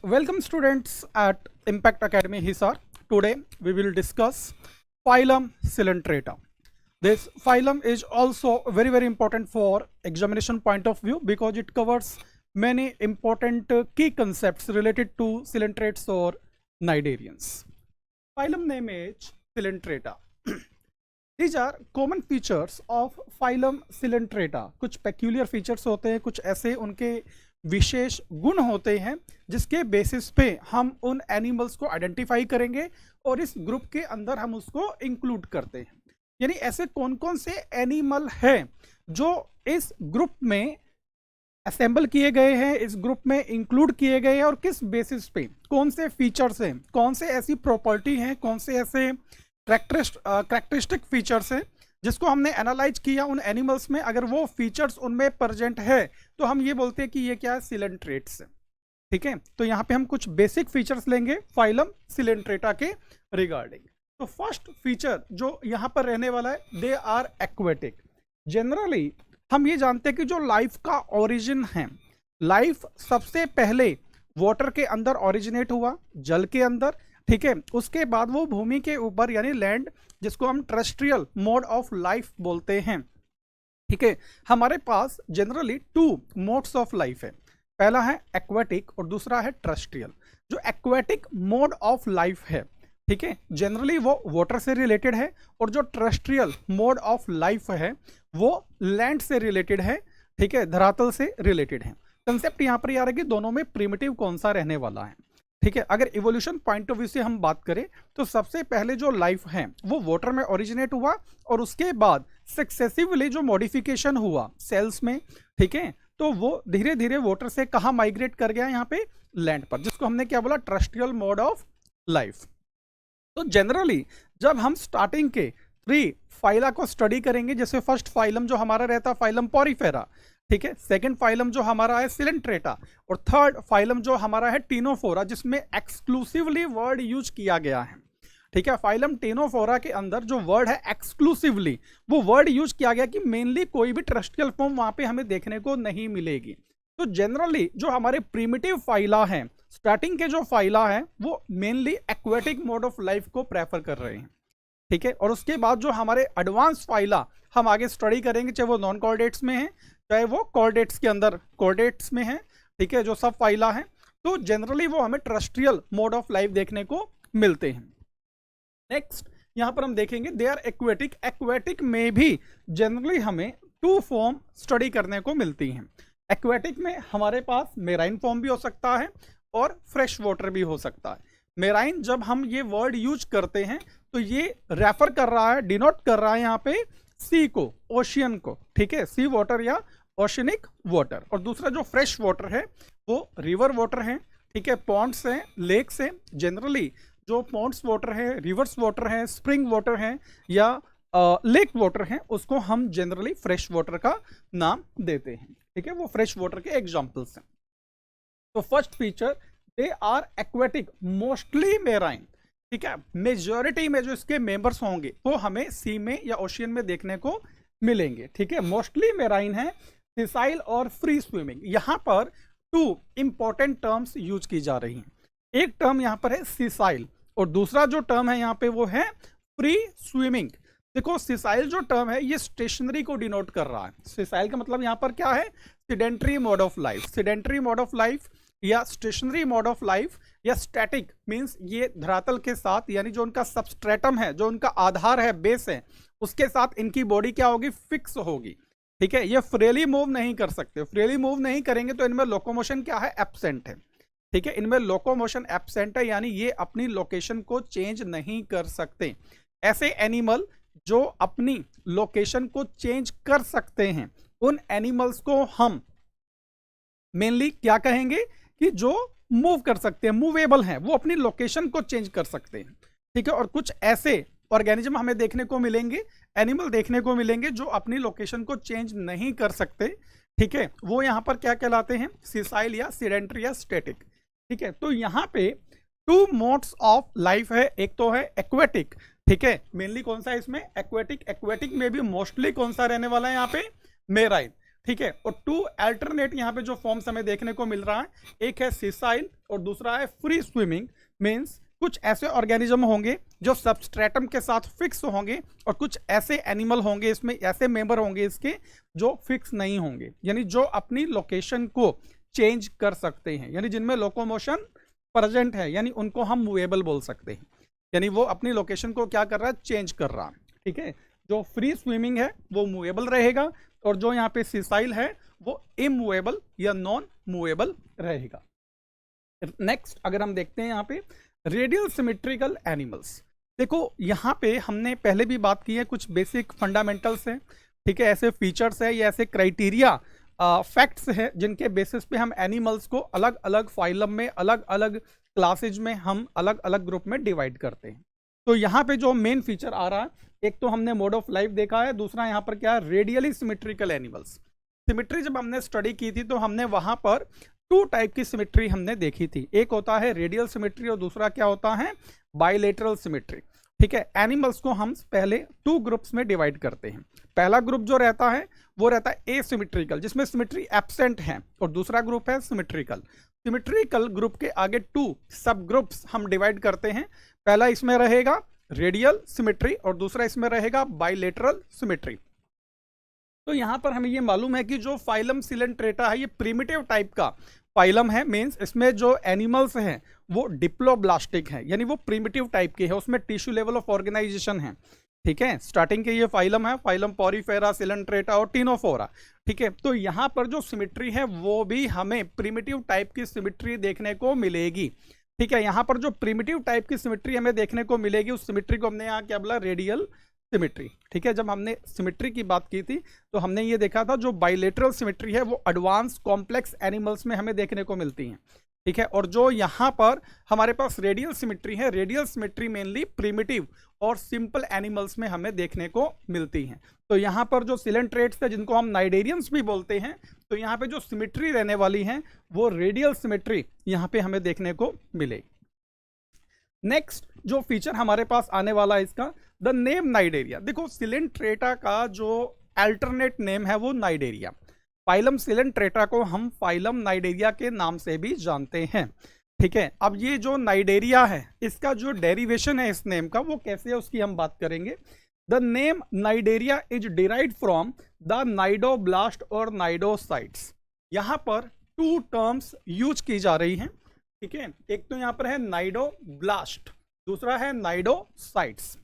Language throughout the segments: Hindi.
Welcome students at Impact Academy Hisar. Today we will discuss phylum Coelenterata. This phylum is also very important for examination point of view because it covers many important key concepts related to coelenterates or cnidarians. Phylum name is Coelenterata. These are common features of phylum Coelenterata. कुछ peculiar features होते हैं, कुछ ऐसे उनके विशेष गुण होते हैं जिसके बेसिस पे हम उन एनिमल्स को आइडेंटिफाई करेंगे और इस ग्रुप के अंदर हम उसको इंक्लूड करते हैं। यानी ऐसे कौन कौन से एनिमल हैं जो इस ग्रुप में असेंबल किए गए हैं, इस ग्रुप में इंक्लूड किए गए हैं और किस बेसिस पे कौन से फीचर्स हैं, कौन से ऐसी प्रॉपर्टी हैं, कौन से ऐसे कैरेक्टरिस्टिक फीचर्स हैं जिसको हमने एनालाइज किया उन एनिमल्स में। अगर वो फीचर्स उनमें प्रेजेंट है तो हम ये बोलते हैं कि ये क्या है, सिलेंट्रेट्स है। ठीक है, तो यहाँ पे हम कुछ बेसिक फीचर्स लेंगे फाइलम सिलेंट्रेटा के रिगार्डिंग। तो फर्स्ट फीचर जो यहाँ पर रहने वाला है, दे आर एक्वेटिक। जनरली हम ये जानते हैं कि जो लाइफ का ओरिजिन है, लाइफ सबसे पहले वाटर के अंदर ओरिजिनेट हुआ, जल के अंदर। ठीक है, उसके बाद वो भूमि के ऊपर यानी लैंड, जिसको हम टेरेस्ट्रियल मोड ऑफ लाइफ बोलते हैं। ठीक है, हमारे पास generally two modes of life है, पहला है एक्वेटिक और दूसरा है टेरेस्ट्रियल। जो एक्वेटिक मोड ऑफ लाइफ है, ठीक है, जनरली वो वाटर से रिलेटेड है और जो टेरेस्ट्रियल मोड ऑफ लाइफ है वो लैंड से रिलेटेड है। ठीक है, धरातल से रिलेटेड है। कंसेप्ट यहाँ पर यार है कि दोनों में प्रिमिटिव कौन सा रहने वाला है। ठीक है, अगर इवोल्यूशन पॉइंट ऑफ व्यू से हम बात करें तो सबसे पहले जो लाइफ है वो वाटर में ओरिजिनेट हुआ और उसके बाद सक्सेसिवली जो मॉडिफिकेशन हुआ सेल्स में, ठीक है, तो वो धीरे धीरे वाटर से कहाँ माइग्रेट कर गया, यहाँ पे लैंड पर, जिसको हमने क्या बोला, टेरेस्ट्रियल मोड ऑफ लाइफ। तो जनरली जब हम स्टार्टिंग के 3 फाइला को स्टडी करेंगे, जैसे फर्स्ट फाइलम जो हमारा रहता है फाइलम पॉरीफेरा, ठीक है, सेकंड फाइलम जो हमारा है सिलेंट्रेटा और थर्ड फाइलम जो हमारा है टीनोफोरा, जिसमें एक्सक्लूसिवली वर्ड यूज किया गया है। ठीक है, फाइलम टीनोफोरा के अंदर जो वर्ड है एक्सक्लूसिवली, वो वर्ड यूज किया गया कि मेनली कोई भी टेरेस्ट्रियल फॉर्म वहां पे हमें देखने को नहीं मिलेगी। तो जनरली जो हमारे प्रिमिटिव फाइला हैं, स्टार्टिंग के जो फाइला हैं, वो mainly aquatic mode of life को प्रेफर कर रहे हैं। ठीक है, और उसके बाद जो हमारे एडवांस फाइला हम आगे स्टडी करेंगे, चाहे वो नॉन कॉर्डेट्स में है चाहे वो कॉर्डेट्स के अंदर कॉर्डेट्स में है, ठीक है, जो सब फाइला है, तो जनरली वो हमें टेरेस्ट्रियल मोड ऑफ लाइफ देखने को मिलते हैं। नेक्स्ट यहां पर हम देखेंगे दे आर एक्वेटिक। एक्वेटिक में भी जनरली हमें 2 फॉर्म स्टडी करने को मिलती हैं। एक्वेटिक में हमारे पास मेराइन फॉर्म भी हो सकता है और फ्रेश वाटर भी हो सकता है। मेराइन जब हम ये वर्ड यूज करते हैं तो ये रेफर कर रहा है, डिनोट कर रहा है यहाँ पे सी को, ओशियन को। ठीक है, सी वाटर या ओशनिक वाटर। और दूसरा जो फ्रेश वाटर है वो रिवर वाटर है। ठीक है, पॉन्ड्स हैं, लेक्स हैं। जनरली जो पॉन्ड्स वाटर है, रिवर्स वाटर है, स्प्रिंग वाटर है या लेक वाटर है, उसको हम जनरली फ्रेश वाटर का नाम देते हैं। ठीक है, वो फ्रेश वाटर के एग्जाम्पल्स हैं। तो first feature, they are aquatic, mostly marine. ठीक है, मेजॉरिटी में जो इसके मेंबर्स होंगे वो हमें सी में या ओशियन में देखने को मिलेंगे। ठीक है, मोस्टली मेराइन है, सिसाइल और फ्री स्विमिंग। यहाँ पर 2 इंपॉर्टेंट टर्म्स यूज की जा रही हैं। एक टर्म यहाँ पर है सिसाइल और दूसरा जो टर्म है यहाँ पे वो है फ्री स्विमिंग। देखो, सिसाइल जो टर्म है ये स्टेशनरी को डिनोट कर रहा है। सिसाइल का मतलब यहाँ पर क्या है, sedentary mode of life. Sedentary mode of life या स्टेशनरी मोड ऑफ लाइफ या स्टैटिक मींस ये धरातल के साथ, यानी जो उनका सबस्ट्रेटम है, जो उनका आधार है, बेस है, उसके साथ इनकी बॉडी क्या होगी, फिक्स होगी। ठीक है, ये फ्रीली मूव नहीं कर सकते। फ्रीली मूव नहीं करेंगे तो इनमें लोकोमोशन क्या है, एब्सेंट है। ठीक है, इनमें लोकोमोशन एब्सेंट है, यानी ये अपनी लोकेशन को चेंज नहीं कर सकते। ऐसे एनिमल जो अपनी लोकेशन को चेंज कर सकते हैं, उन एनिमल्स को हम मेनली क्या कहेंगे कि जो मूव कर सकते हैं, मूवेबल हैं, वो अपनी लोकेशन को चेंज कर सकते हैं। ठीक है, और कुछ ऐसे ऑर्गेनिज्म हमें देखने को मिलेंगे, एनिमल देखने को मिलेंगे जो अपनी लोकेशन को चेंज नहीं कर सकते। ठीक है, वो यहाँ पर क्या कहलाते हैं, सिसाइल या सिडेंट्री या स्टैटिक। ठीक है, तो यहाँ पे 2 मोड्स ऑफ लाइफ है। एक तो है एक्वेटिक। ठीक है, मेनली कौन सा है इसमें, एक्वेटिक। एक्वेटिक में भी मोस्टली कौन सा रहने वाला है यहाँ पे, मेराइन। ठीक है। और टू अल्टरनेट यहाँ पे जो फॉर्म्स हमें देखने को मिल रहा है, एक है सीसाइल और दूसरा है फ्री स्विमिंग। मीन्स कुछ ऐसे ऑर्गेनिज्म होंगे जो सबस्ट्रेटम के साथ फिक्स होंगे और कुछ ऐसे एनिमल होंगे, इसमें ऐसे मेंबर होंगे इसके जो फिक्स नहीं होंगे, यानी जो अपनी लोकेशन को चेंज कर सकते हैं, यानी जिनमें लोकोमोशन प्रेजेंट है, यानी उनको हम मूवेबल बोल सकते हैं, यानी वो अपनी लोकेशन को क्या कर रहा है, चेंज कर रहा है। ठीक है। जो फ्री स्विमिंग है वो मूवेबल रहेगा और जो यहाँ पे सीसाइल है वो इमूवेबल या नॉन मूवेबल रहेगा। नेक्स्ट अगर हम देखते हैं यहाँ पे रेडियल सिमेट्रिकल एनिमल्स, देखो यहाँ पे हमने पहले भी बात की है, कुछ बेसिक फंडामेंटल्स हैं। ठीक है। ऐसे फीचर्स है या ऐसे क्राइटेरिया फैक्ट्स है जिनके बेसिस पे हम एनिमल्स को अलग अलग फाइलम में, अलग अलग क्लासेज में हम अलग अलग ग्रुप में डिवाइड करते हैं। तो यहाँ पे जो मेन फीचर आ रहा है, एक तो हमने मोड ऑफ लाइफ देखा है, दूसरा यहाँ पर क्या है, रेडियली सिमेट्रिकल एनिमल्स। सिमेट्री जब हमने स्टडी की थी तो हमने वहां पर टू टाइप की सिमेट्री हमने देखी थी, एक होता है रेडियल सिमेट्री और दूसरा क्या होता है, बाइलेटरल सिमेट्री। ठीक है। एनिमल्स को हम पहले टू ग्रुप्स में डिवाइड करते हैं। पहला ग्रुप जो रहता है वो रहता है एसिमेट्रिकल, जिसमें सिमेट्री एब्सेंट है, और दूसरा ग्रुप है सिमेट्रिकल। सिमेट्रिकल ग्रुप के आगे टू सब ग्रुप्स हम डिवाइड करते हैं। पहला इसमें रहेगा रेडियल सिमेट्री और दूसरा इसमें रहेगा बाइलेटरल सिमेट्री। तो यहां पर हमें ये मालूम है कि जो फाइलम सिलेंट्रेटा है ये प्रिमिटिव टाइप का फाइलम है। मींस इसमें जो एनिमल्स हैं वो डिप्लोब्लास्टिक हैं, यानी वो प्रिमिटिव टाइप के हैं, उसमें टिश्यू लेवल ऑफ ऑर्गेनाइजेशन है। ठीक है। स्टार्टिंग के ये फाइलम है, फाइलम पॉरीफेरा, सिलेंट्रेटा और टिनोफोरा। ठीक है। तो यहाँ पर जो सिमेट्री है वो भी हमें प्रिमिटिव टाइप की सिमेट्री देखने को मिलेगी। ठीक है। यहाँ पर जो प्रिमिटिव टाइप की सिमेट्री हमें देखने को मिलेगी, उस सिमेट्री को हमने यहाँ क्या बोला, रेडियल सिमेट्री। ठीक है। जब हमने सिमेट्री की बात की थी तो हमने ये देखा था जो बाइलेटरल सिमेट्री है वो एडवांस कॉम्प्लेक्स एनिमल्स में हमें देखने को मिलती हैं। ठीक है। और जो यहाँ पर हमारे पास रेडियल सिमेट्री है, रेडियल सिमेट्री मेनली प्रिमिटिव और सिंपल एनिमल्स में हमें देखने को मिलती हैं। तो यहाँ पर जो सिलेंट्रेट्स है जिनको हम नाइडेरियंस भी बोलते हैं, तो यहाँ पे जो सिमेट्री रहने वाली है वो रेडियल सिमेट्री यहाँ पे हमें देखने को मिलेगी। नेक्स्ट जो फीचर हमारे पास आने वाला है इसका, द नेम नाइडेरिया। देखो सिलेंट्रेटा का जो अल्टरनेट नेम है वो नाइडेरिया। फाइलम सिलेंट्रेटा को हम फाइलम नाइडेरिया के नाम से भी जानते हैं। ठीक है। अब ये जो नाइडेरिया है इसका जो डेरिवेशन है इस नेम का वो कैसे है उसकी हम बात करेंगे। The name Cnidaria is derived from the cnidoblast और नाइडोसाइट्स। यहाँ पर टू टर्म्स यूज की जा रही हैं। ठीक है। एक तो यहाँ पर है नाइडोब्लास्ट, दूसरा है नाइडोसाइट्स।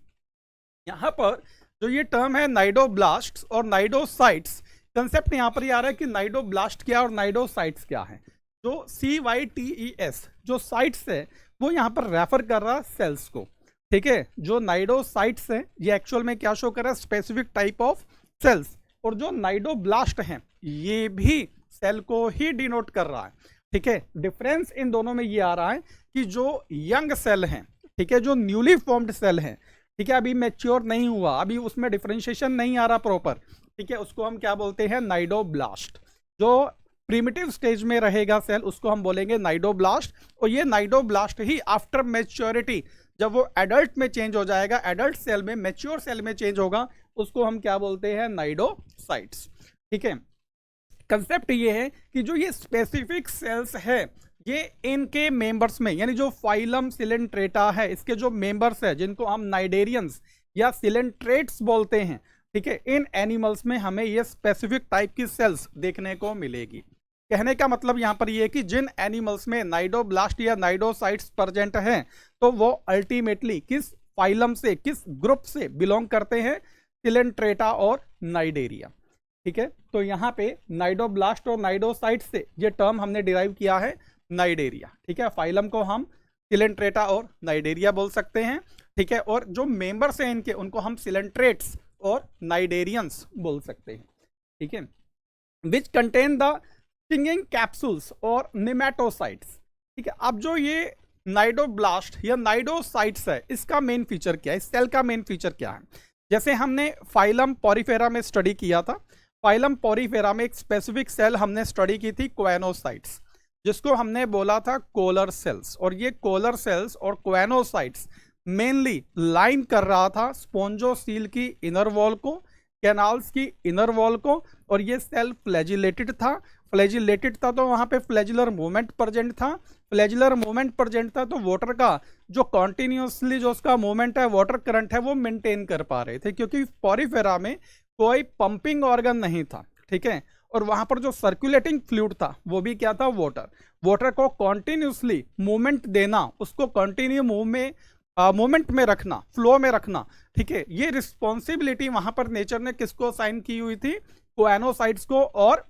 यहाँ पर जो ये टर्म है नाइडोब्लास्ट और नाइडोसाइट्स, कंसेप्ट यहाँ पर ये आ रहा है कि नाइडोब्लास्ट क्या और नाइडोसाइट्स क्या है। जो CYTES जो साइट्स है वो यहाँ पर रेफर कर रहा है सेल्स को। ठीक है। जो नाइडोसाइट्स है ये एक्चुअल में क्या शो कर रहा है, स्पेसिफिक टाइप ऑफ सेल्स, और जो नाइडोब्लास्ट हैं ये भी सेल को ही डिनोट कर रहा है। ठीक है। डिफरेंस इन दोनों में ये आ रहा है कि जो यंग सेल हैं, ठीक है, जो न्यूली फॉर्म्ड सेल हैं, ठीक है, अभी मैच्योर नहीं हुआ, अभी उसमें डिफरेंशिएशन नहीं आ रहा प्रॉपर, ठीक है, उसको हम क्या बोलते हैं, नाइडोब्लास्ट। जो प्रिमिटिव स्टेज में रहेगा सेल उसको हम बोलेंगे नाइडोब्लास्ट, और ये नाइडोब्लास्ट ही आफ्टर मैच्योरिटी जब वो एडल्ट में चेंज हो जाएगा, एडल्ट सेल में, मैच्योर सेल में चेंज होगा, उसको हम क्या बोलते हैं, नाइडोसाइट्स। ठीक है। कंसेप्ट ये है कि जो ये स्पेसिफिक सेल्स है ये इनके मेंबर्स में, यानी जो फाइलम सिलेंट्रेटा है इसके जो मेंबर्स है जिनको हम नाइडेरियंस या सिलेंट्रेट्स बोलते हैं, ठीक है, इन एनिमल्स में हमें ये स्पेसिफिक टाइप की सेल्स देखने को मिलेगी। कहने का मतलब यहाँ पर ये है कि जिन एनिमल्स में नाइडोब्लास्ट या नाइडोसाइट्स प्रेजेंट हैं तो वो अल्टीमेटली किस फाइलम से, किस ग्रुप से बिलोंग करते हैं, सिलेंट्रेटा और नाइडेरिया। ठीक है। तो यहाँ पे नाइडोब्लास्ट और नाइडोसाइट से ये टर्म हमने डिराइव किया है नाइडेरिया। ठीक है। फाइलम को हम सिलेंट्रेटा और नाइडेरिया बोल सकते हैं। ठीक है। और जो मेंबर्स हैं इनके उनको हम सिलेंट्रेट्स और नाइडेरियंस बोल सकते हैं। ठीक है। Which contain the stinging capsules और निमेटोसाइट्स। ठीक है। अब जो ये नाइडोब्लास्ट या नाइडोसाइट्स है इसका मेन फीचर क्या है, इस सेल का मेन फीचर क्या है। जैसे हमने फाइलम पॉरीफेरा में स्टडी किया था, फाइलम पॉरीफेरा में एक स्पेसिफिक सेल हमने स्टडी की थी क्वेनोसाइट्स, जिसको हमने बोला था कोलर सेल्स, और ये कोलर सेल्स और क्वेनोसाइट्स मेनली लाइन कर रहा था स्पोंजोसील की इनर वॉल को कैनाल्स की इनर वॉल को, और ये सेल फ्लैजिलेटेड था। फ्लैजिलेटेड था तो वहाँ पे फ्लैजिलर मूवमेंट प्रेजेंट था। फ्लैजिलर मूवमेंट प्रेजेंट था तो वाटर का जो कॉन्टिन्यूसली जो उसका मूवमेंट है, वाटर करंट है, वो मेंटेन कर पा रहे थे, क्योंकि पॉरीफेरा में कोई पंपिंग ऑर्गन नहीं था, ठीक है। और वहां पर जो सर्कुलेटिंग फ्लूइड था वो भी क्या था, वाटर। वाटर को कॉन्टिन्यूसली मूवमेंट देना, उसको कंटिन्यू मूवमेंट में रखना, फ्लो में रखना, ठीक है। ये रिस्पॉन्सिबिलिटी वहां पर नेचर ने किसको साइन की हुई थी, कोएनोसाइट्स को और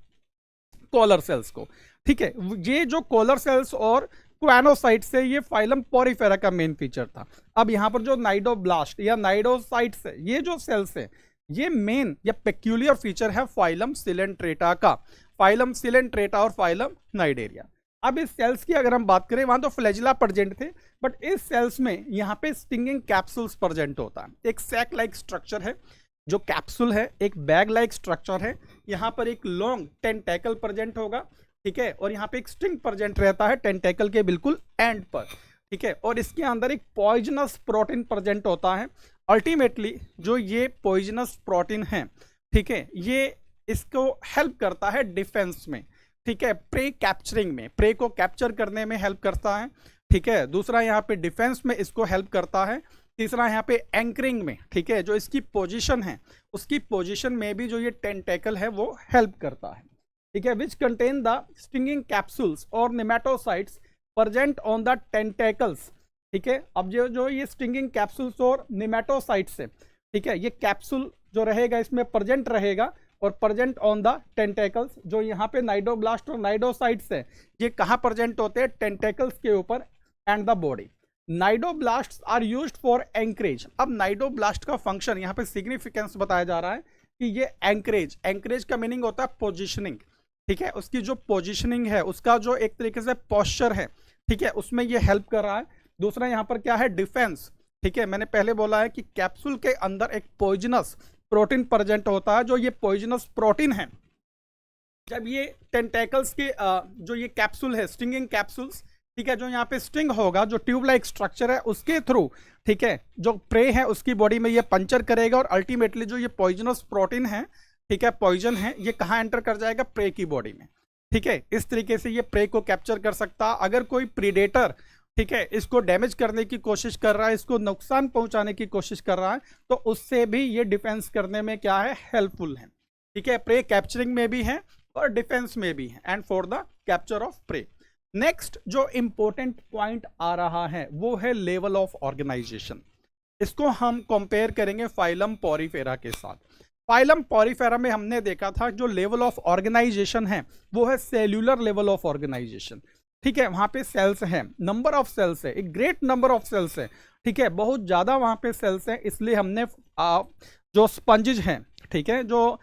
कॉलर सेल्स को, ठीक है। ये जो कॉलर सेल्स और कोएनोसाइट्स है, ये फाइलम पॉरीफेरा का मेन फीचर था। अब यहाँ पर जो नाइडोब्लास्ट या नाइडोसाइट्स है, ये जो सेल्स है, ये मेन या पेक्यूलियर फीचर है फाइलम सिलेंट्रेटा का, फाइलम सिलेंट्रेटा और फाइलम नाइडेरिया। अब इस सेल्स की अगर हम बात करें, वहां तो फ्लैजिला प्रेजेंट थे, बट इस सेल्स में यहाँ पे स्टिंगिंग कैप्सूल्स प्रेजेंट होता है। एक सैक लाइक स्ट्रक्चर है, जो कैप्सूल है, एक बैग लाइक स्ट्रक्चर है। यहाँ पर एक लॉन्ग टेंटेकल प्रेजेंट होगा, ठीक है, और यहाँ पे एक स्टिंग प्रेजेंट रहता है टेंटेकल के बिल्कुल एंड पर, ठीक है। और इसके अंदर एक पॉइजनस प्रोटीन प्रेजेंट होता है। अल्टीमेटली जो ये पॉइजनस प्रोटीन है, ठीक है, ये इसको हेल्प करता है डिफेंस में, ठीक है, प्रे कैप्चरिंग में, प्रे को कैप्चर करने में हेल्प करता है, ठीक है। दूसरा यहाँ पे डिफेंस में इसको हेल्प करता है। तीसरा यहाँ पे एंकरिंग में, ठीक है, जो इसकी पोजीशन है, उसकी पोजीशन में भी जो ये टेंटेकल है वो हेल्प करता है, ठीक है। Which contain the stinging capsules और nematocytes present on the tentacles, ठीक है। अब जो ये स्टिंगिंग कैप्सूल्स और नेमेटोसाइट्स है, ठीक है, ये कैप्सूल जो रहेगा इसमें प्रेजेंट रहेगा और प्रेजेंट ऑन द टेंटेकल्स। जो यहाँ पे नाइडोब्लास्ट और नाइडोसाइट्स है, ये कहाँ प्रेजेंट होते हैं, टेंटेकल्स के ऊपर and the body. Cnidoblasts are used for anchorage. अब नाइडोब्लास्ट का फंक्शन यहाँ पे सिग्निफिकेंस बताया जा रहा है कि ये एंकरेज, एंकरेज का मीनिंग होता है पोजिशनिंग, ठीक है। उसकी जो पोजिशनिंग है, उसका जो एक तरीके से पोस्चर है, ठीक है, उसमें ये हेल्प कर रहा है। दूसरा यहाँ पर क्या है, डिफेंस, ठीक है। मैंने पहले बोला है कि कैप्सूल के अंदर एक पॉइजनस प्रोटीन प्रेजेंट होता है। जो ये पॉइजनस प्रोटीन है, जब ये टेंटेकल्स के जो ये कैप्सूल है, स्टिंगिंग कैप्सूल्स, ठीक है, जो यहाँ पे स्टिंग होगा, जो ट्यूब लाइक स्ट्रक्चर है उसके थ्रू, ठीक है, जो प्रे है उसकी बॉडी में ये पंचर करेगा और अल्टीमेटली जो ये पॉइजनस प्रोटीन है, ठीक है, पॉइजन है, ये कहाँ एंटर कर जाएगा, प्रे की बॉडी में, ठीक है। इस तरीके से ये प्रे को कैप्चर कर सकता। अगर कोई प्रीडेटर, ठीक है, इसको डैमेज करने की कोशिश कर रहा है, इसको नुकसान पहुंचाने की कोशिश कर रहा है, तो उससे भी ये डिफेंस करने में क्या है, हेल्पफुल है, ठीक है। प्रे कैप्चरिंग में भी है और डिफेंस में भी है, and for the capture of prey. Next जो इंपॉर्टेंट पॉइंट आ रहा है वो है लेवल ऑफ ऑर्गेनाइजेशन। इसको हम कंपेयर करेंगे फाइलम पॉरीफेरा के साथ। फाइलम पॉरीफेरा में हमने देखा था जो लेवल ऑफ ऑर्गेनाइजेशन है वो है सेल्यूलर लेवल ऑफ ऑर्गेनाइजेशन, ठीक है। वहां पे सेल्स हैं, नंबर ऑफ सेल्स है, एक ग्रेट नंबर ऑफ सेल्स है, ठीक है, बहुत ज्यादा वहां पे सेल्स हैं। इसलिए हमने जो स्पंजेज हैं, ठीक है, जो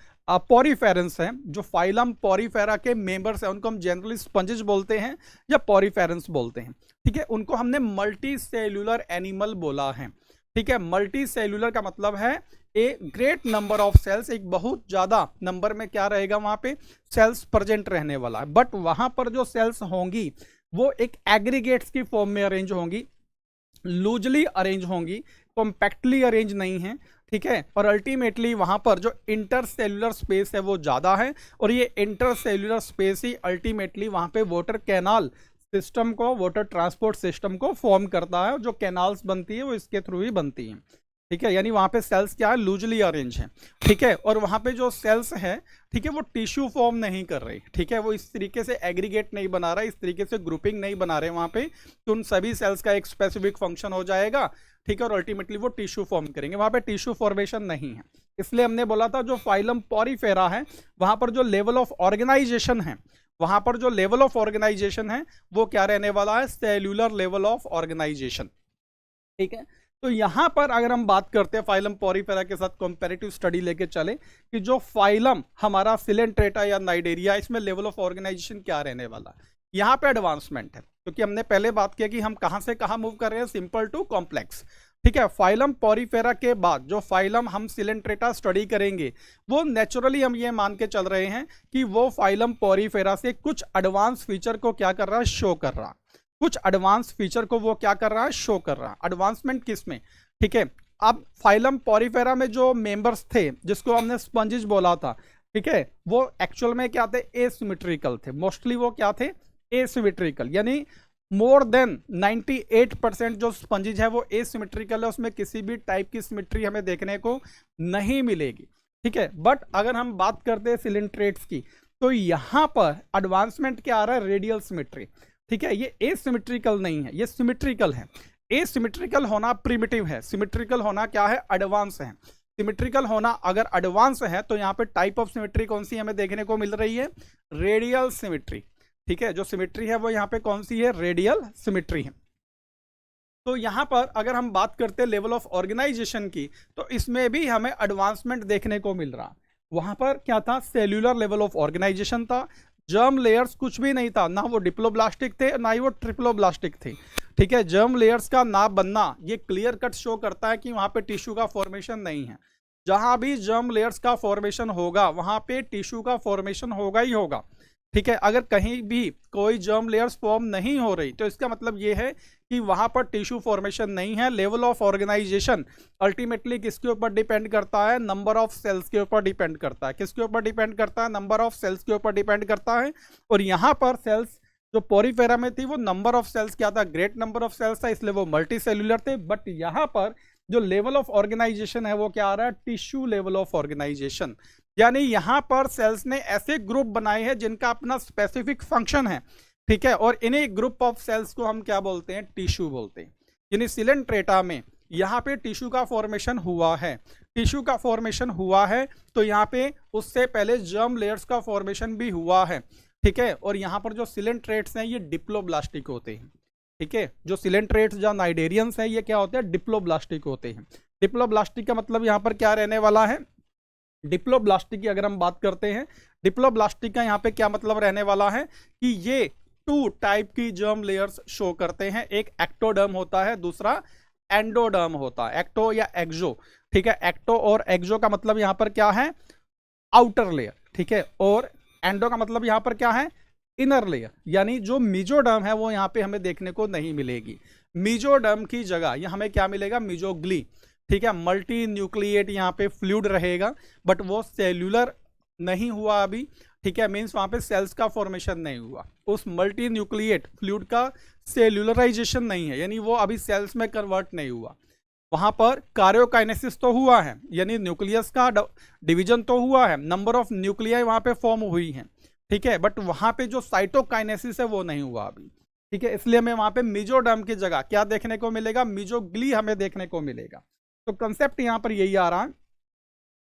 पॉरीफेरेंस हैं, जो फाइलम पॉरीफेरा के मेंबर्स हैं, उनको हम जनरली स्पंजेज बोलते हैं या पॉरीफेरेंस बोलते हैं, ठीक है। उनको हमने मल्टी सेल्यूलर एनिमल बोला है, ठीक है। मल्टी सेल्यूलर का मतलब है a great number of cells, एक बहुत ज्यादा नंबर में क्या रहेगा, वहां पे सेल्स प्रेजेंट रहने वाला है। बट वहां पर जो सेल्स होंगी वो एक एग्रीगेट्स की फॉर्म में अरेंज होंगी, लूजली अरेंज होंगी, कॉम्पैक्टली अरेंज नहीं है, ठीक है। और अल्टीमेटली वहां पर जो इंटरसेल्यूलर स्पेस है वो ज्यादा है, और ये इंटरसेल्यूलर स्पेस ही अल्टीमेटली वहां पे वाटर कैनाल सिस्टम को, वाटर ट्रांसपोर्ट सिस्टम को फॉर्म करता है। जो कैनाल्स बनती है वो इसके थ्रू ही बनती है, ठीक है। यानी वहां पे सेल्स क्या है, लूजली अरेंज है, ठीक है। और वहां पे जो सेल्स है, ठीक है, वो टिश्यू फॉर्म नहीं कर रही, ठीक है, वो इस तरीके से एग्रीगेट नहीं बना रहा, इस तरीके से ग्रुपिंग नहीं बना रहे वहां पे, तो उन सभी सेल्स का एक स्पेसिफिक फंक्शन हो जाएगा, ठीक है, और अल्टीमेटली वो टिश्यू फॉर्म करेंगे। वहां पे टिश्यू फॉर्मेशन नहीं है। इसलिए हमने बोला था जो फाइलम पॉरीफेरा है वहां पर जो लेवल ऑफ ऑर्गेनाइजेशन है, वहां पर जो लेवल ऑफ ऑर्गेनाइजेशन है वो क्या रहने वाला है, सेल्यूलर लेवल ऑफ ऑर्गेनाइजेशन, ठीक है। तो यहां पर अगर हम बात करते हैं फाइलम पॉरीफेरा के साथ कंपैरेटिव स्टडी लेके चले कि जो फाइलम हमारा सिलेंट्रेटा या नाइडेरिया, इसमें लेवल ऑफ ऑर्गेनाइजेशन क्या रहने वाला है, यहाँ पे एडवांसमेंट है, क्योंकि हमने पहले बात किया कि हम कहां से कहां मूव कर रहे हैं, सिंपल टू कॉम्प्लेक्स, ठीक है। फाइलम पॉरीफेरा के बाद जो फाइलम हम सिलेंट्रेटा स्टडी करेंगे वो नेचुरली हम ये मान के चल रहे हैं कि वो फाइलम पॉरीफेरा से कुछ एडवांस फीचर को क्या कर रहा है, शो कर रहा, कुछ एडवांस फीचर को वो क्या कर रहा है, शो कर रहा है। एडवांसमेंट किस में, ठीक है, अब फाइलम पॉरीफेरा में जो मेंबर्स थे जिसको हमने स्पंजिज बोला था, ठीक है, वो एक्चुअल में क्या थे, एसिमेट्रिकल थे। मोस्टली वो क्या थे, एसिमेट्रिकल, यानी मोर देन 98% जो स्पंजिज है वो एसिमेट्रिकल है, उसमें किसी भी टाइप की सिमेट्री हमें देखने को नहीं मिलेगी, ठीक है। बट अगर हम बात करते हैं सिलिंट्रेट्स की, तो यहां पर एडवांसमेंट क्या आ रहा है, रेडियल सिमेट्री, ठीक है। ये एसिमेट्रिकल नहीं है, ये सिमेट्रिकल है। एसिमेट्रिकल होना प्रिमिटिव है, सिमेट्रिकल होना क्या है, एडवांस है। सिमेट्रिकल होना अगर एडवांस है तो यहाँ पे टाइप ऑफ सिमेट्री कौन सी हमें देखने को मिल रही है, रेडियल सिमेट्री, ठीक है। जो सिमेट्री है वो यहाँ पे कौन सी है, रेडियल सिमेट्री है। तो यहाँ पर अगर हम बात करते हैं लेवल ऑफ ऑर्गेनाइजेशन की, तो इसमें भी हमें एडवांसमेंट देखने को मिल रहा। वहां पर क्या था, सेल्यूलर लेवल ऑफ ऑर्गेनाइजेशन था, जर्म लेयर्स कुछ भी नहीं था, ना वो डिप्लोब्लास्टिक थे ना ही वो ट्रिप्लोब्लास्टिक थे, ठीक है। जर्म लेयर्स का ना बनना ये क्लियर कट शो करता है कि वहां पे टिश्यू का फॉर्मेशन नहीं है। जहां भी जर्म लेयर्स का फॉर्मेशन होगा वहां पे टिश्यू का फॉर्मेशन होगा ही होगा, ठीक है। अगर कहीं भी कोई जर्म लेयर्स फॉर्म नहीं हो रही तो इसका मतलब ये है कि वहां पर टिश्यू फॉर्मेशन नहीं है। लेवल ऑफ ऑर्गेनाइजेशन अल्टीमेटली किसके ऊपर डिपेंड करता है, नंबर ऑफ सेल्स के ऊपर डिपेंड करता है। किसके ऊपर डिपेंड करता है, नंबर ऑफ सेल्स के ऊपर डिपेंड करता है। और यहाँ पर सेल्स जो पॉरीफेरा में थी वो नंबर ऑफ सेल्स क्या था, ग्रेट नंबर ऑफ सेल्स था, इसलिए वो मल्टी सेल्यूलर थे। बट यहाँ पर जो लेवल ऑफ ऑर्गेनाइजेशन है वो क्या आ रहा है, टिश्यू लेवल ऑफ ऑर्गेनाइजेशन, यानी यहां पर सेल्स ने ऐसे ग्रुप बनाए हैं जिनका अपना स्पेसिफिक फंक्शन है, ठीक है। और इन्हीं ग्रुप ऑफ सेल्स को हम क्या बोलते हैं, टिश्यू बोलते हैं। यानी सिलेंट्रेटा में यहाँ पे टिश्यू का फॉर्मेशन हुआ है, टिश्यू का फॉर्मेशन हुआ है तो यहाँ पे उससे पहले जर्म लेयर्स का फॉर्मेशन भी हुआ है, ठीक है। और यहाँ पर जो सिलेंट्रेट्स हैं ये डिप्लोब्लास्टिक होते हैं, ठीक है। जो सिलेंट्रेट्स जो नाइडेरियंस हैं ये क्या होते हैं, डिप्लोब्लास्टिक होते हैं। डिप्लोब्लास्टिक का मतलब यहाँ पर क्या रहने वाला है, डिप्लोब्लास्टिक की अगर हम बात करते हैं, डिप्लोब्लास्टिक का यहाँ पे क्या मतलब रहने वाला है कि ये 2 टाइप की जर्म लेयर्स शो करते हैं। एक एक्टोडर्म होता है, दूसरा एंडोडर्म होता है, एक्टो या एक्सो, ठीक है। एक्टो और एक्सो का मतलब यहाँ पर क्या है, आउटर लेयर, ठीक है। और एंडो का मतलब यहाँ पर क्या है, इनर लेयर, यानी जो मीजोडर्म है वो यहाँ पे हमें देखने को नहीं मिलेगी। मीजोडर्म की जगह ये हमें क्या मिलेगा, मीजोग्ली, ठीक है। मल्टी न्यूक्लिएट यहाँ पे फ्लूइड रहेगा, बट वो सेल्यूलर नहीं हुआ अभी, ठीक है। मींस वहां पे सेल्स का फॉर्मेशन नहीं हुआ, उस मल्टी न्यूक्लिएट फ्लूइड का सेल्यूलराइजेशन नहीं है, यानी वो अभी सेल्स में कन्वर्ट नहीं हुआ। वहां पर कार्योकाइनेसिस तो हुआ है, यानी न्यूक्लियस का डिवीजन तो हुआ है, नंबर ऑफ न्यूक्लियाई वहां पे फॉर्म हुई है, ठीक है। बट वहां पे जो साइटोकाइनेसिस है वो नहीं हुआ अभी, ठीक है। इसलिए हमें वहां पे मीजोडर्म की जगह क्या देखने को मिलेगा, मीजोग्ली हमें देखने को मिलेगा। तो कंसेप्ट यहां पर यही आ रहा है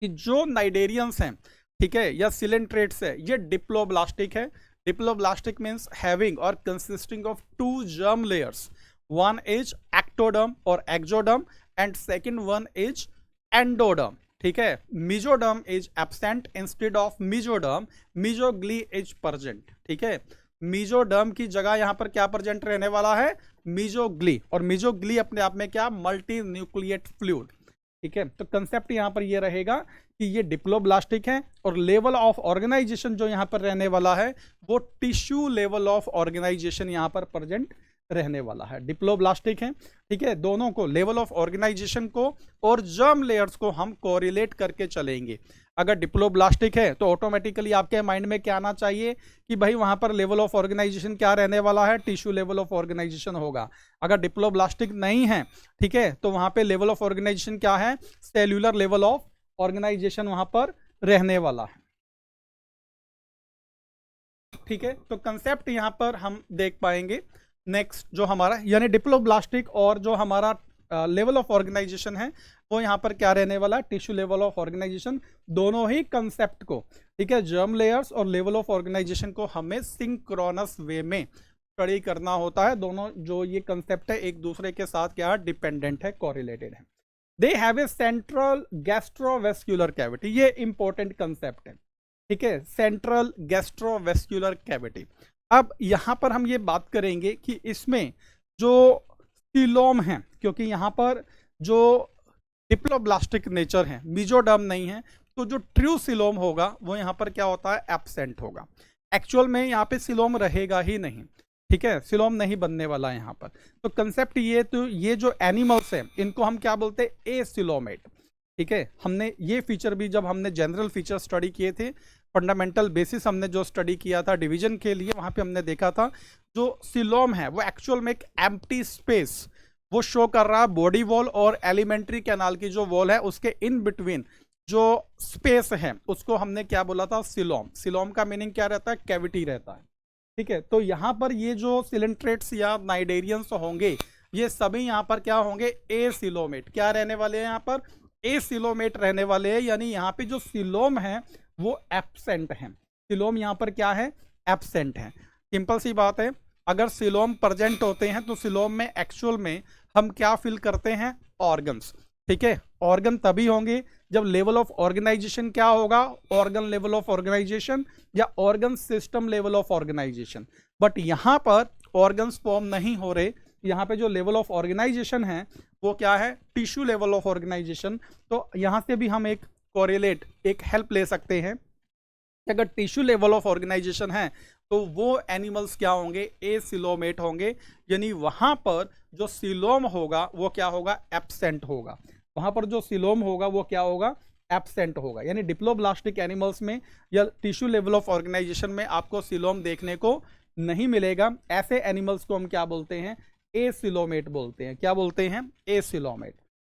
कि जो नाइडेरियंस हैं, ठीक है, या सिलेंट्रेट्स है, ये डिप्लोब्लास्टिक है। डिप्लोब्लास्टिक मींस हैविंग और consisting of 2 germ layers, one is ectoderm और exoderm and second one is endoderm, ठीक है। Mesoderm is absent instead of mesoderm, mesoglea is present, ठीक है। मीजोडर्म की जगह यहां पर क्या प्रेजेंट रहने वाला है, मीजोग्ली, और मीजोग्ली अपने आप में क्या, मल्टी न्यूक्लिएट फ्लूइड, ठीक है। तो कंसेप्ट यहां पर ये रहेगा कि ये डिप्लोब्लास्टिक है और लेवल ऑफ ऑर्गेनाइजेशन जो यहां पर रहने वाला है वो टिश्यू लेवल ऑफ ऑर्गेनाइजेशन यहां पर प्रेजेंट रहने वाला है, डिप्लोब्लास्टिक है, ठीक है। दोनों को, लेवल ऑफ ऑर्गेनाइजेशन को और जर्म लेयर्स को हम कोरिलेट करके चलेंगे। अगर डिप्लोब्लास्टिक है तो ऑटोमेटिकली आपके माइंड में क्या आना चाहिए कि भाई वहां पर लेवल ऑफ ऑर्गेनाइजेशन क्या रहने वाला है, टिश्यू लेवल ऑफ ऑर्गेनाइजेशन होगा। अगर डिप्लोब्लास्टिक नहीं है, ठीक है, तो वहां पे लेवल ऑफ ऑर्गेनाइजेशन क्या है, सेल्यूलर लेवल ऑफ ऑर्गेनाइजेशन वहां पर रहने वाला है, ठीक है। तो कंसेप्ट यहां पर हम देख पाएंगे। नेक्स्ट जो हमारा, यानी डिप्लोब्लास्टिक और जो हमारा लेवल ऑफ ऑर्गेनाइजेशन है वो यहाँ पर क्या रहने वाला है, टिश्यू लेवल ऑफ ऑर्गेनाइजेशन। दोनों ही कंसेप्ट को, ठीक है, जर्म लेयर्स और लेवल ऑफ ऑर्गेनाइजेशन को हमें सिंक्रोनस वे में स्टडी करना होता है। दोनों जो ये कंसेप्ट है एक दूसरे के साथ क्या डिपेंडेंट है, कोरिलेटेड है। They have a central gastrovascular cavity, ये इंपॉर्टेंट कंसेप्ट है, ठीक है, सेंट्रल गैस्ट्रोवेस्क्यूलर कैविटी। अब यहां पर हम ये बात करेंगे कि इसमें जो सीलोम है, क्योंकि यहां पर जो डिप्लोब्लास्टिक नेचर है, मीजोडर्म नहीं है, तो जो ट्रू सीलोम होगा वो यहां पर क्या होता है, एब्सेंट होगा। एक्चुअल में यहाँ पे सीलोम रहेगा ही नहीं, ठीक है, सिलोम नहीं बनने वाला है यहाँ पर। तो कंसेप्ट ये, तो ये जो एनिमल्स हैं इनको हम क्या बोलते हैं, एसिलोमेट। ठीक है, हमने ये फीचर भी जब हमने जनरल फीचर स्टडी किए थे, फंडामेंटल बेसिस हमने जो स्टडी किया था डिवीजन के लिए, वहाँ पे हमने देखा था जो सिलोम है वो एक्चुअल में एक एम्प्टी स्पेस वो शो कर रहा है। बॉडी वॉल और एलिमेंट्री कैनाल की जो वॉल है उसके इन बिटवीन जो स्पेस है उसको हमने क्या बोला था, सिलोम। सिलोम का मीनिंग क्या रहता है, कैविटी रहता है। ठीक है, तो यहाँ पर ये जो सिलेंट्रेट्स या नाइडेरियंस होंगे ये सभी यहाँ पर क्या होंगे, एसिलोमेट। क्या रहने वाले हैं यहाँ पर, एसिलोमेट रहने वाले हैं, यानी यहाँ पे जो सिलोम है वो एब्सेंट है। सिलोम यहाँ पर क्या है, एब्सेंट है। सिंपल सी बात है, अगर सिलोम प्रेजेंट होते हैं तो सिलोम में एक्चुअल में हम क्या फील करते हैं, ऑर्गन्स। ठीक है, ऑर्गन तभी होंगे जब लेवल ऑफ ऑर्गेनाइजेशन क्या होगा, ऑर्गन लेवल ऑफ ऑर्गेनाइजेशन या organ system level of organisation. But यहाँ पर ऑर्गन्स फॉर्म नहीं हो रहे, यहाँ पे जो लेवल ऑफ ऑर्गेनाइजेशन है वो क्या है, टिश्यू लेवल ऑफ ऑर्गेनाइजेशन। तो यहाँ से भी हम एक कोरिलेट, एक हेल्प ले सकते हैं कि अगर टिश्यू लेवल ऑफ ऑर्गेनाइजेशन है तो वो एनिमल्स क्या होंगे, एसिलोमेट होंगे, यानी वहाँ पर जो सिलोम होगा वो क्या होगा, एब्सेंट होगा। वहाँ पर जो सिलोम होगा वो क्या होगा, एब्सेंट होगा। यानी डिप्लोब्लास्टिक एनिमल्स में या टिश्यू लेवल ऑफ ऑर्गेनाइजेशन में आपको सिलोम देखने को नहीं मिलेगा। ऐसे एनिमल्स को हम क्या बोलते हैं, एसिलोमेट बोलते हैं। क्या बोलते हैं, एसिलोमेट।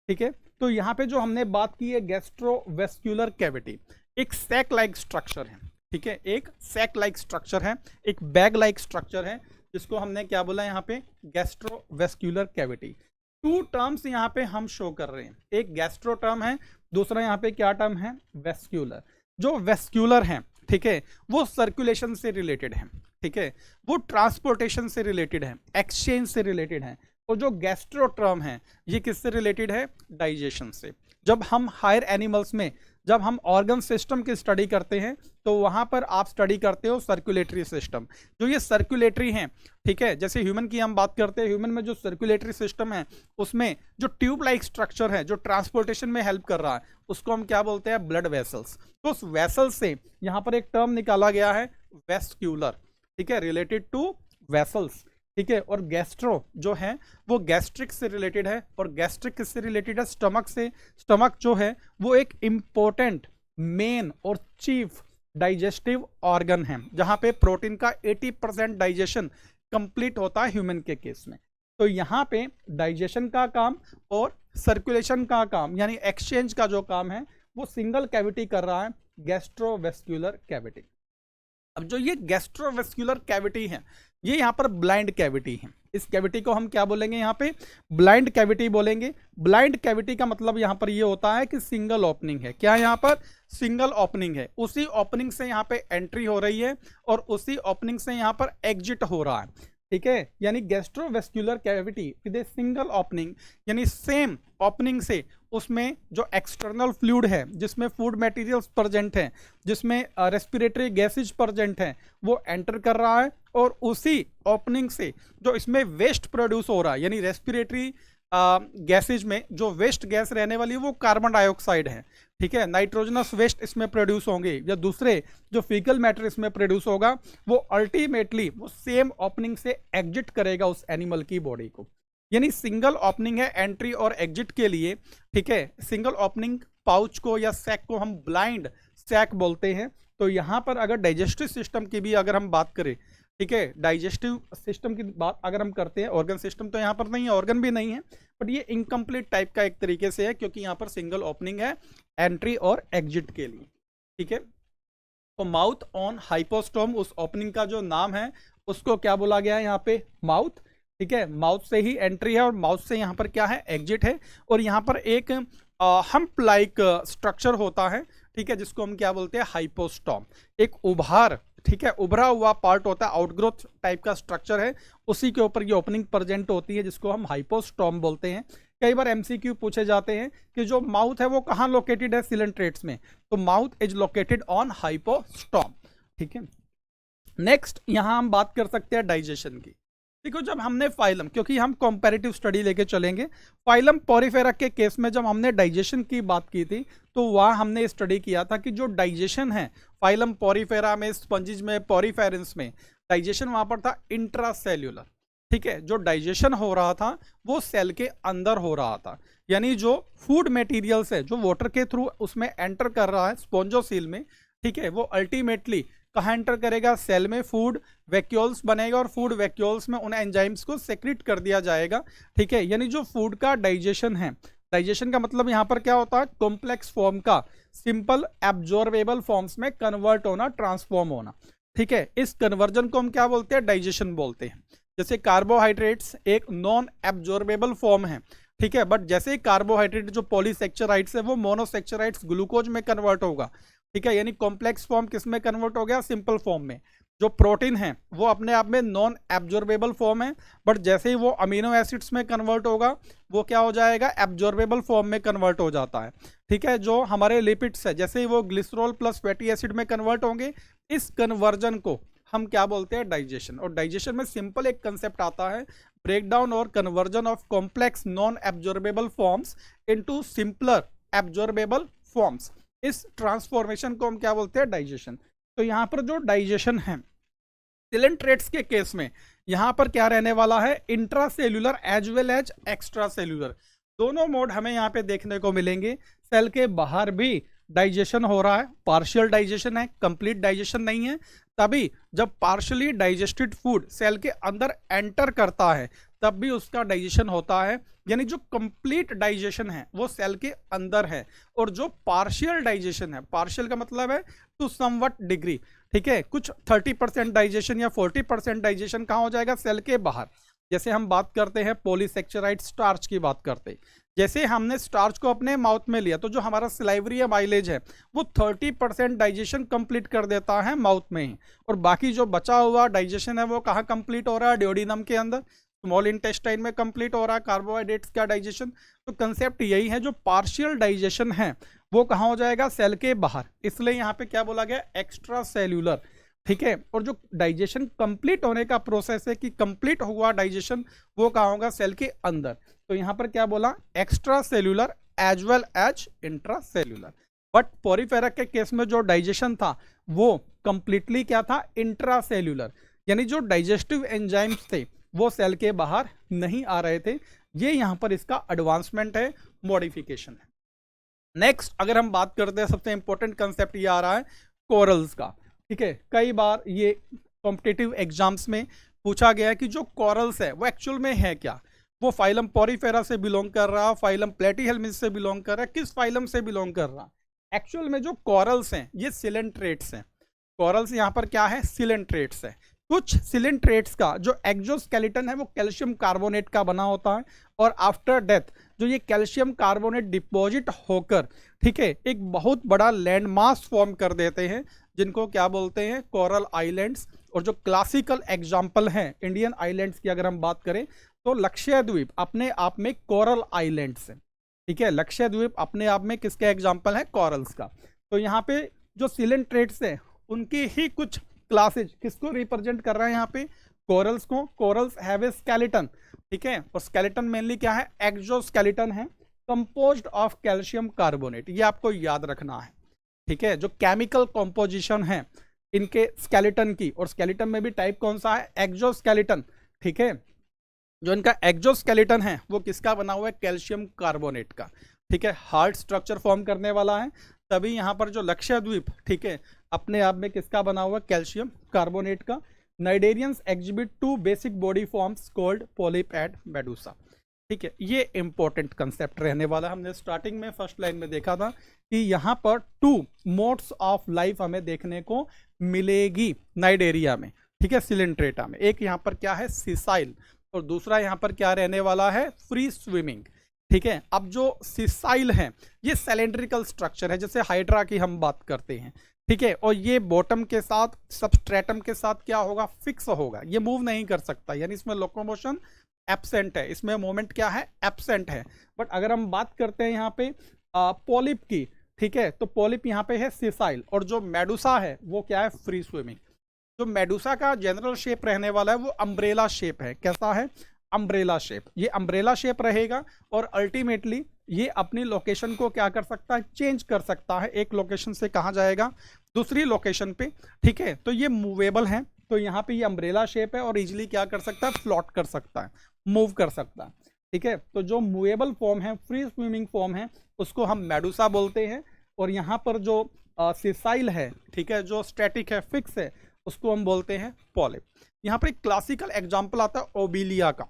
ठीक है, तो यहाँ पे जो हमने बात की है गैस्ट्रोवेस्क्यूलर कैविटी, एक सैक लाइक स्ट्रक्चर है। ठीक है, एक सैक लाइक स्ट्रक्चर है, एक बैग लाइक स्ट्रक्चर है, जिसको हमने क्या बोला यहाँ पे, गैस्ट्रोवेस्क्यूलर कैविटी। टू टर्म्स यहाँ पे हम शो कर रहे हैं, एक गैस्ट्रो टर्म है, दूसरा यहाँ पे क्या टर्म है, वेस्क्यूलर। जो वेस्क्यूलर है, ठीक है, वो सर्कुलेशन से रिलेटेड है। ठीक है, वो ट्रांसपोर्टेशन से रिलेटेड है, एक्सचेंज से रिलेटेड है। और जो गैस्ट्रो टर्म है ये किससे रिलेटेड है, डाइजेशन से। जब हम हायर एनिमल्स में जब हम ऑर्गन सिस्टम की स्टडी करते हैं तो वहां पर आप स्टडी करते हो सर्कुलेटरी सिस्टम। जो ये सर्कुलेटरी हैं, ठीक है, जैसे ह्यूमन की हम बात करते हैं, ह्यूमन में जो सर्कुलेटरी सिस्टम है उसमें जो ट्यूब लाइक स्ट्रक्चर है जो ट्रांसपोर्टेशन में हेल्प कर रहा है उसको हम क्या बोलते हैं, ब्लड वेसल्स। तो उस वेसल से यहाँ पर एक टर्म निकाला गया है वेस्क्यूलर। ठीक है, रिलेटेड टू वेसल्स। ठीक है, और गैस्ट्रो जो है वो गैस्ट्रिक से रिलेटेड है, और गैस्ट्रिक किससे रिलेटेड है, स्टमक से। स्टमक जो है वो एक इंपॉर्टेंट, मेन और चीफ डाइजेस्टिव ऑर्गन है, जहां पे प्रोटीन का 80% डाइजेशन कंप्लीट होता है ह्यूमन के केस में। तो यहाँ पे डाइजेशन का काम और सर्कुलेशन का काम यानी एक्सचेंज का जो काम है वो सिंगल कैविटी कर रहा है, गैस्ट्रोवेस्क्यूलर कैविटी। अब जो ये गैस्ट्रोवेस्क्यूलर कैविटी है ये यहाँ पर ब्लाइंड कैविटी है। इस कैविटी को हम क्या बोलेंगे, यहाँ पे ब्लाइंड कैविटी बोलेंगे। ब्लाइंड कैविटी का मतलब यहाँ पर ये होता है कि सिंगल ओपनिंग है। क्या यहाँ पर, सिंगल ओपनिंग है, उसी ओपनिंग से यहाँ पे एंट्री हो रही है और उसी ओपनिंग से यहाँ पर एग्जिट हो रहा है। ठीक है, यानी gastrovascular cavity with a single opening, यानी सेम ओपनिंग से उसमें जो एक्सटर्नल फ्लूइड है, जिसमें फूड मटेरियल्स प्रेजेंट हैं, जिसमें रेस्पिरेटरी गैसेज प्रेजेंट हैं, वो एंटर कर रहा है। और उसी ओपनिंग से जो इसमें वेस्ट प्रोड्यूस हो रहा है, यानी रेस्पिरेटरी गैसेज में जो वेस्ट गैस रहने वाली है वो कार्बन डाइऑक्साइड है। ठीक है, नाइट्रोजनस वेस्ट इसमें प्रोड्यूस होंगे या दूसरे जो फीकल मैटर इसमें प्रोड्यूस होगा, वो अल्टीमेटली वो सेम ओपनिंग से एग्जिट करेगा उस एनिमल की बॉडी को। यानी सिंगल ओपनिंग है एंट्री और एग्जिट के लिए। ठीक है, सिंगल ओपनिंग पाउच को या सैक को हम ब्लाइंड सैक बोलते हैं। तो यहाँ पर अगर डाइजेस्टिव सिस्टम की भी अगर हम बात करें, ठीक है, डाइजेस्टिव सिस्टम की बात अगर हम करते हैं, ऑर्गन सिस्टम तो यहाँ पर नहीं है, ऑर्गन भी नहीं है, बट ये इनकम्प्लीट टाइप का एक तरीके से है क्योंकि यहाँ पर सिंगल ओपनिंग है एंट्री और एग्जिट के लिए। ठीक है, तो माउथ ऑन हाइपोस्टोम, उस ओपनिंग का जो नाम है उसको क्या बोला गया है यहाँ पे, माउथ। ठीक है, माउथ से ही एंट्री है और माउथ से यहाँ पर क्या है, एग्जिट है। और यहाँ पर एक हम्प लाइक स्ट्रक्चर होता है, ठीक है, जिसको हम क्या बोलते हैं, हाइपोस्टोम। एक उभार, ठीक है, उभरा हुआ पार्ट होता है, आउटग्रोथ टाइप का स्ट्रक्चर है, उसी के ऊपर ये ओपनिंग प्रेजेंट होती है जिसको हम हाइपोस्टोम बोलते हैं। कई बार एमसीक्यू पूछे जाते हैं कि जो माउथ है वो कहाँ लोकेटेड है सिलेंट्रेट्स में, तो mouth is located on hypostome. ठीक है, नेक्स्ट यहाँ हम बात कर सकते हैं डाइजेशन की। देखो, जब हमने फाइलम, क्योंकि हम कंपैरेटिव स्टडी लेके चलेंगे, फाइलम पॉरीफेरा के केस में जब हमने डाइजेशन की बात की थी तो वहाँ हमने स्टडी किया था कि जो डाइजेशन है फाइलम पॉरीफेरा में, स्पंजिज में, पॉरीफेरेंस में, डाइजेशन वहां पर था इंट्रासेल्यूलर, ठीक है। जो डाइजेशन हो रहा था वो सेल के अंदर हो रहा था, यानी जो फूड मटेरियल्स है जो वाटर के थ्रू उसमें एंटर कर रहा है स्पोंजोसील में, ठीक है, वो अल्टीमेटली कहाँ एंटर करेगा, सेल में फूड वैक्यूल्स बनेगा और फूड वैक्यूल्स में उन एंजाइम्स को सेक्रेट कर दिया जाएगा, ठीक है। यानी जो फूड का डाइजेशन है, डाइजेशन का मतलब यहाँ पर क्या होता है, कॉम्प्लेक्स फॉर्म का सिंपल एब्जॉर्बेबल फॉर्म्स में कन्वर्ट होना, ट्रांसफॉर्म होना, ठीक है। इस कन्वर्जन को हम क्या बोलते हैं, डाइजेशन बोलते हैं। जैसे कार्बोहाइड्रेट्स एक नॉन एब्जॉर्बेबल फॉर्म है, ठीक है, बट जैसे ही कार्बोहाइड्रेट जो पॉलीसेक्चराइड्स है वो मोनोसेक्चराइड्स ग्लूकोज में कन्वर्ट होगा, ठीक है। यानी कॉम्प्लेक्स फॉर्म किस में कन्वर्ट हो गया, सिंपल फॉर्म में। जो प्रोटीन है वो अपने आप में नॉन एब्जॉर्बेबल फॉर्म है, बट जैसे ही वो अमीनो एसिड्स में कन्वर्ट होगा वो क्या हो जाएगा, एब्जॉर्बेबल फॉर्म में कन्वर्ट हो जाता है, ठीक है। जो हमारे लिपिड्स है जैसे ही वो ग्लिसरॉल प्लस फैटी एसिड में कन्वर्ट होंगे, इस कन्वर्जन को हम क्या बोलते हैं, डाइजेशन। और डाइजेशन में सिंपल एक कंसेप्ट आता है, ब्रेकडाउन और conversion of complex non absorbable forms into simpler absorbable forms. इस ट्रांसफॉर्मेशन को हम क्या बोलते हैं, डाइजेशन। तो यहाँ पर जो डाइजेशन है सिलेंट्रेट्स के केस में यहाँ पर क्या रहने वाला है, intracellular as well as extra cellular, दोनों मोड हमें यहाँ पे देखने को मिलेंगे। सेल के बाहर भी डाइजेशन हो रहा है, पार्शियल डाइजेशन है, कंप्लीट डाइजेशन नहीं है। तभी जब पार्शियली डाइजेस्टेड फूड सेल के अंदर एंटर करता है तब भी उसका डाइजेशन होता है, यानी जो कंप्लीट डाइजेशन है वो सेल के अंदर है, और जो पार्शियल डाइजेशन है, पार्शियल का मतलब है टू समवट डिग्री, ठीक है, कुछ 30% डाइजेशन या 40% डाइजेशन कहाँ हो जाएगा, सेल के बाहर। जैसे हम बात करते हैं पॉलीसेक्चराइड स्टार्च की बात करते हैं, जैसे हमने स्टार्च को अपने माउथ में लिया तो जो हमारा सिलाइवरी या माइलेज है वो 30% डाइजेशन कंप्लीट कर देता है माउथ में ही, और बाकी जो बचा हुआ डाइजेशन है वो कहाँ कंप्लीट हो रहा है, ड्यूोडेनम के अंदर, स्मॉल इंटेस्टाइन में कंप्लीट हो रहा है कार्बोहाइड्रेट्स का डाइजेशन। तो कंसेप्ट यही है, जो पार्शियल डाइजेशन है वो कहाँ हो जाएगा, सेल के बाहर, इसलिए यहाँ पे क्या बोला गया, एक्स्ट्रा सेल्यूलर, ठीक है। और जो डाइजेशन कंप्लीट होने का प्रोसेस है कि कंप्लीट हुआ डाइजेशन, वो कहाँ होगा, सेल के अंदर। तो यहाँ पर क्या बोला, extra cellular as well as intra cellular. But Porifera के केस में जो डाइजेशन था वो कंप्लीटली क्या था, इंट्रा सेल्यूलर, यानी जो डाइजेस्टिव एंजाइम्स थे वो सेल के बाहर नहीं आ रहे थे। ये यहाँ पर इसका एडवांसमेंट है, मॉडिफिकेशन है। नेक्स्ट अगर हम बात करते हैं, सबसे इंपॉर्टेंट कंसेप्ट ये आ रहा है कोरल्स का, ठीक है। कई बार ये कॉम्पिटिटिव एग्जाम्स में पूछा गया है कि जो कोरल्स है वो एक्चुअल में है क्या, वो फाइलम पोरीफेरा से बिलोंग कर रहा, फाइलम प्लेटीहेल्मिन्थ से बिलोंग कर रहा, किस फाइलम से बिलोंग कर रहा। एक्चुअल में जो कोरल्स हैं ये सिलेंट्रेट्स हैं। कोरल्स यहाँ पर क्या है, सिलेंट्रेट्स है। कुछ सिलेंट्रेट्स का जो एक्सोस्केलेटन है वो कैल्शियम कार्बोनेट का बना होता है, और आफ्टर डेथ जो ये कैल्शियम कार्बोनेट डिपॉजिट होकर, ठीक है, एक बहुत बड़ा लैंड मास फॉर्म कर देते हैं, जिनको क्या बोलते हैं, कोरल आइलैंड्स। और जो क्लासिकल एग्जाम्पल हैं इंडियन आइलैंड्स की अगर हम बात करें तो लक्षद्वीप अपने आप में कोरल आइलैंड्स है, ठीक है। लक्षद्वीप अपने आप में किसका एग्जाम्पल है, कोरल्स का। तो यहाँ पे जो सिलेंट्रेट्स है उनकी ही कुछ क्लासेज किसको रिप्रेजेंट कर रहे हैं, यहाँ पे कोरल्स को। कोरल्स हैव ए स्केलेटन, ठीक है, और स्केलेटन मेनली क्या है, एक्सोस्केलेटन है, कंपोज्ड ऑफ कैल्शियम कार्बोनेट, ये आपको याद रखना है, ठीक है। जो केमिकल कॉम्पोजिशन है इनके स्केलेटन की, और स्केलेटन में भी टाइप कौन सा है, एक्सोस्केलेटन, ठीक है। जो इनका एक्सोस्केलेटन है वो किसका बना हुआ है, कैल्शियम कार्बोनेट का, ठीक है, हार्ड स्ट्रक्चर फॉर्म करने वाला है। तभी यहाँ पर जो लक्षद्वीप, ठीक है, अपने आप में किसका बना हुआ है, कैल्शियम कार्बोनेट का। Cnidarians exhibit two basic body forms called polyp and medusa, ठीक है। ये इंपॉर्टेंट कंसेप्ट रहने वाला, हमने स्टार्टिंग में फर्स्ट लाइन में देखा था कि यहाँ पर 2 मोड्स ऑफ लाइफ हमें देखने को मिलेगी नाइडेरिया में, ठीक है, सिलेंट्रेटा में। एक यहाँ पर क्या है, सिसाइल, और दूसरा यहाँ पर क्या रहने वाला है, फ्री स्विमिंग, ठीक है। अब जो सिसाइल है ये सिलेंड्रिकल स्ट्रक्चर है, जैसे हाइड्रा की हम बात करते हैं, ठीक है, और ये बॉटम के साथ सबस्ट्रेटम के साथ क्या होगा, फिक्स होगा, ये मूव नहीं कर सकता, यानी इसमें लोकोमोशन एब्सेंट है, इसमें मोमेंट क्या है, एब्सेंट है। बट अगर हम बात करते हैं यहाँ पे पॉलिप की, ठीक है, तो पॉलिप यहाँ पे है सिसाइल, और जो मेडुसा है वो क्या है, फ्री स्विमिंग। जो मेडुसा का जनरल शेप रहने वाला है वो अम्ब्रेला शेप है, कैसा है, अम्ब्रेला शेप, ये अम्ब्रेला शेप रहेगा, और अल्टीमेटली ये अपनी लोकेशन को क्या कर सकता है, चेंज कर सकता है, एक लोकेशन से कहाँ जाएगा, दूसरी लोकेशन पे, ठीक है। तो ये मूवेबल है, तो यहाँ पे ये अम्ब्रेला शेप है और इजिली क्या कर सकता है, फ्लोट कर सकता है, मूव कर सकता है। ठीक है, तो जो मूवेबल फॉर्म है, फ्री स्विमिंग फॉर्म है, उसको हम मेडुसा बोलते हैं। और यहाँ पर जो सिसाइल है, ठीक है, जो स्टैटिक है, फिक्स है, उसको हम बोलते हैं पॉलिप। यहाँ पर एक क्लासिकल एग्जाम्पल आता है ओबिलिया का।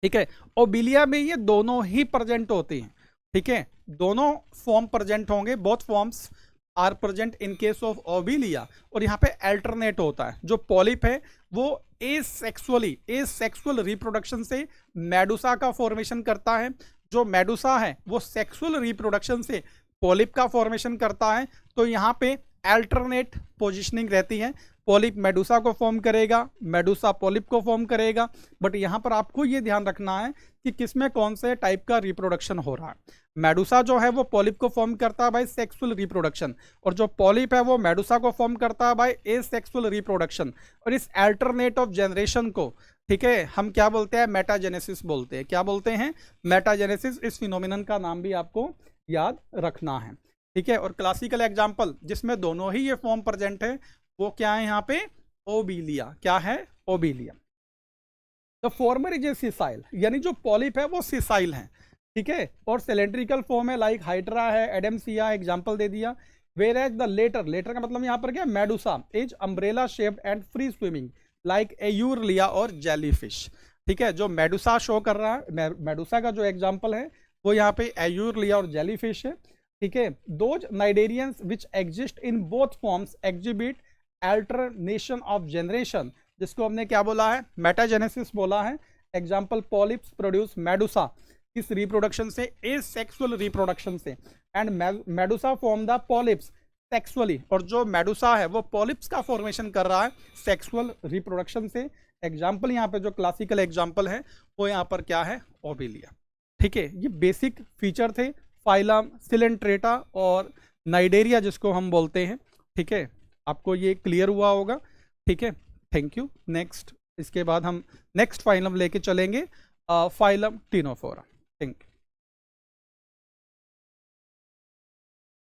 ठीक है, ओबिलिया में ये दोनों ही प्रेजेंट होते हैं। ठीक है, दोनों फॉर्म प्रेजेंट होंगे, both forms are present in case of Obelia. और यहाँ पे अल्टरनेट होता है, जो पॉलिप है वो एसेक्सुअल रिप्रोडक्शन से मेडुसा का फॉर्मेशन करता है, जो मेडुसा है वो सेक्सुअल रिप्रोडक्शन से पॉलिप का फॉर्मेशन करता है। तो यहाँ पे अल्टरनेट पोजिशनिंग रहती है, पॉलिप मेडुसा को फॉर्म करेगा, मेडुसा पॉलिप को फॉर्म करेगा। बट यहाँ पर आपको ये ध्यान रखना है कि किसमें कौन से टाइप का रिप्रोडक्शन हो रहा है। मेडुसा जो है वो पॉलिप को फॉर्म करता है बाय सेक्सुअल रिप्रोडक्शन, और जो पॉलिप है वो मेडुसा को फॉर्म करता है बाय एसेक्सुअल रिप्रोडक्शन। और इस अल्टरनेट ऑफ जनरेशन को, ठीक है, हम क्या बोलते हैं, मेटाजेनेसिस बोलते हैं। क्या बोलते हैं, मेटाजेनेसिस। इस फिनोमिनन का नाम भी आपको याद रखना है। ठीक है, और क्लासिकल एग्जाम्पल जिसमें दोनों ही ये फॉर्म प्रेजेंट है वो क्या है, यहाँ पे ओबिलिया। क्या है, Obelia. The former is a sessile, यानी जो पॉलिप है वो सिसाइल है। ठीक है, और सिलेंड्रिकल फॉर्म है, लाइक हाइड्रा है, एडमसिया, एग्जाम्पल दे दिया। वेयर एज द लेटर का मतलब यहाँ पर क्या, medusa is umbrella shaped and free swimming like Aurelia और जेलीफिश। ठीक है, जो मेडुसा शो कर रहा है, मेडुसा का जो एग्जाम्पल है वो यहाँ पे एयूरलिया और जेलीफिश है। ठीक है, those cnidarians which exist in both forms exhibit alternation of generation, जिसको हमने क्या बोला है, मेटाजेनेसिस बोला है। एग्जाम्पल पॉलिप्स प्रोड्यूस मेडुसा, इस रिप्रोडक्शन से, एसेक्सुअल रिप्रोडक्शन से, and Medusa form the polyps sexually, और जो मेडुसा है वो पॉलिप्स का फॉर्मेशन कर रहा है सेक्सुअल रिप्रोडक्शन से। एग्जाम्पल यहाँ पे जो क्लासिकल एग्जाम्पल है वो यहाँ पर क्या है, ओबिलिया। ठीक है, ये बेसिक फीचर थे फाइलम, सिलेंट्रेटा और नाइडेरिया जिसको हम बोलते हैं। ठीक है, आपको ये क्लियर हुआ होगा। ठीक है, थैंक यू। नेक्स्ट, इसके बाद हम नेक्स्ट फाइलम लेके चलेंगे, फाइलम टिनोफोरा। Thank you.